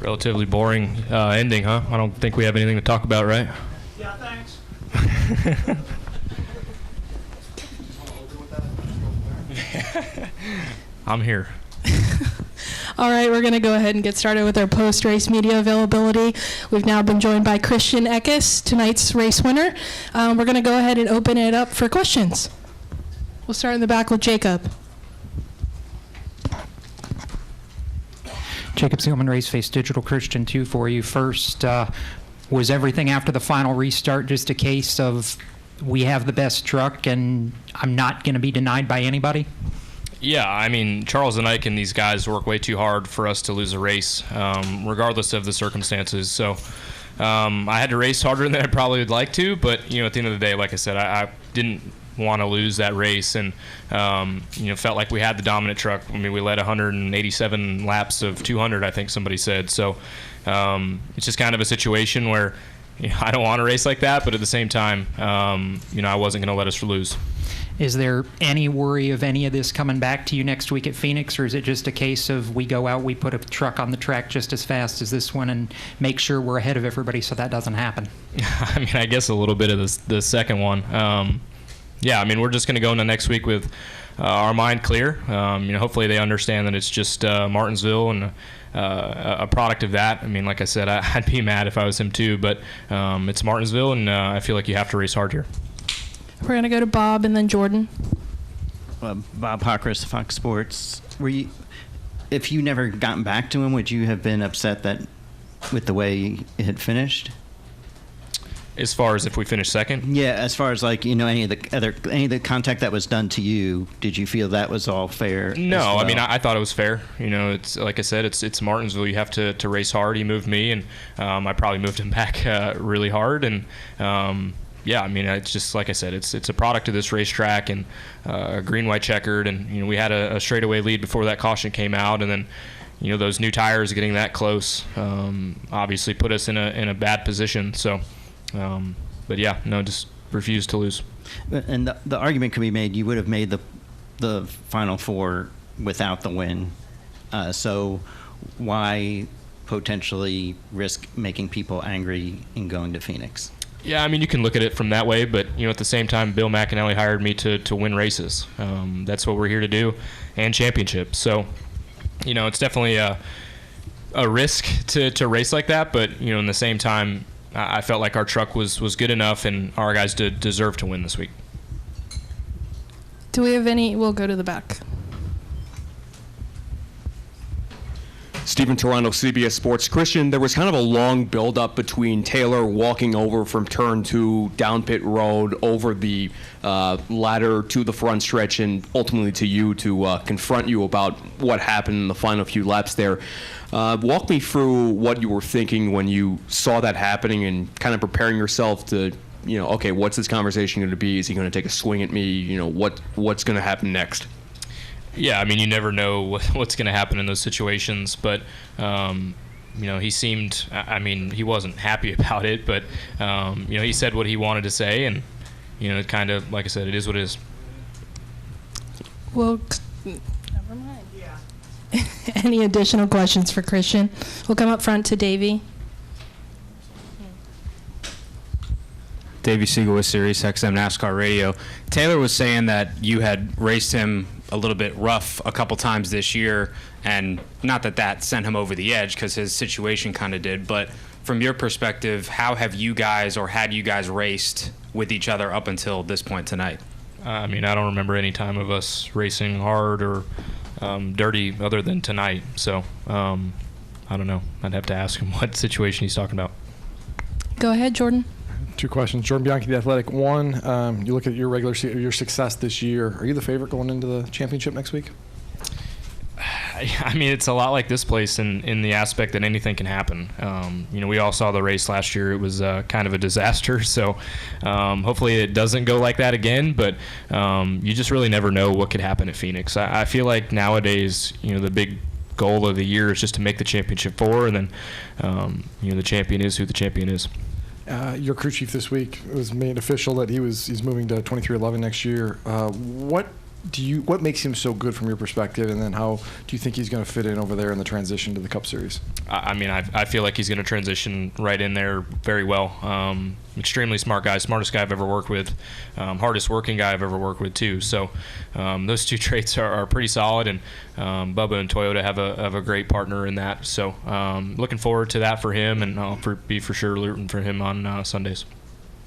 Relatively boring ending, huh? I don't think we have anything to talk about, right? Yeah, thanks. I'm here. All right, we're going to go ahead and get started with our post-race media availability. We've now been joined by Christian Eckes, tonight's race winner. We're going to go ahead and open it up for questions. We'll start in the back with Jacob. Jacob Seelman, Raceface Digital. Christian, 2 for you. First, was everything after the final restart just a case of we have the best truck and I'm not going to be denied by anybody? Yeah, I mean, Charles and Ike and these guys work way too hard for us to lose a race, regardless of the circumstances. So I had to race harder than I probably would like to, but, at the end of the day, like I said, I didn't want to lose that race and, felt like we had the dominant truck. I mean, we led 187 laps of 200, I think somebody said. So it's just kind of a situation where I don't want to race like that, but at the same time, I wasn't going to let us lose. Is there any worry of any of this coming back to you next week at Phoenix, or is it just a case of we go out, we put a truck on the track just as fast as this one and make sure we're ahead of everybody so that doesn't happen? I mean, I guess a little bit of the second one. Yeah, I mean, we're just going to go into next week with our mind clear. Hopefully they understand that it's just Martinsville and a product of that. I mean, like I said, I'd be mad if I was him too, but it's Martinsville, and I feel like you have to race hard here. We're going to go to Bob and then Jordan. Bob Hawkers, Fox Sports. If you never gotten back to him, would you have been upset that with the way it had finished? As far as if we finish second? Yeah, as far as any of the contact that was done to you, did you feel that was all fair? No, well? I mean, I thought it was fair. It's like I said, it's Martinsville. You have to race hard. He moved me, and I probably moved him back really hard. And yeah, I mean, it's just like I said, it's a product of this racetrack and green, white, checkered. And we had a straightaway lead before that caution came out, and then those new tires getting that close obviously put us in a bad position. So. But yeah, no, just refuse to lose. And the argument could be made you would have made the Final Four without the win. So why potentially risk making people angry in going to Phoenix? Yeah, I mean, you can look at it from that way, but at the same time, Bill McAnally hired me to win races. That's what we're here to do, and championships. So, it's definitely a risk to race like that, but in the same time, I felt like our truck was good enough, and our guys deserve to win this week. Do we have any? We'll go to the back. Stephen Toronto, CBS Sports. Christian, there was kind of a long build-up between Taylor walking over from turn 2 down pit road over the ladder to the front stretch and ultimately to you to confront you about what happened in the final few laps there. Walk me through what you were thinking when you saw that happening and kind of preparing yourself to, okay, what's this conversation going to be? Is he going to take a swing at me? What's going to happen next? Yeah, I mean, you never know what's going to happen in those situations, but, he seemed, I mean, he wasn't happy about it, but, he said what he wanted to say, and, it kind of, like I said, it is what it is. Well, never mind. Yeah. Any additional questions for Christian? We'll come up front to Davey. Davey Siegel with Sirius XM NASCAR Radio. Taylor was saying that you had raced him a little bit rough a couple times this year, and not that sent him over the edge because his situation kind of did, but from your perspective, how have you guys or had you guys raced with each other up until this point tonight? I mean, I don't remember any time of us racing hard or dirty other than tonight, so I don't know. I'd have to ask him what situation he's talking about. Go ahead, Jordan. 2 questions. Jordan Bianchi, The Athletic. One, you look at your success this year. Are you the favorite going into the championship next week? I mean, it's a lot like this place in the aspect that anything can happen. We all saw the race last year. It was kind of a disaster. So hopefully it doesn't go like that again. But you just really never know what could happen at Phoenix. I feel like nowadays, the big goal of the year is just to make the championship 4, and then the champion is who the champion is. Your crew chief this week was made official that he's moving to 2311 next year. What what makes him so good from your perspective, and then how do you think he's going to fit in over there in the transition to the Cup Series? I mean, I feel like he's going to transition right in there very well. Extremely smart guy, smartest guy I've ever worked with, hardest working guy I've ever worked with too. So those two traits are pretty solid, and Bubba and Toyota have a great partner in that. So looking forward to that for him, and I'll be for sure rooting for him on Sundays.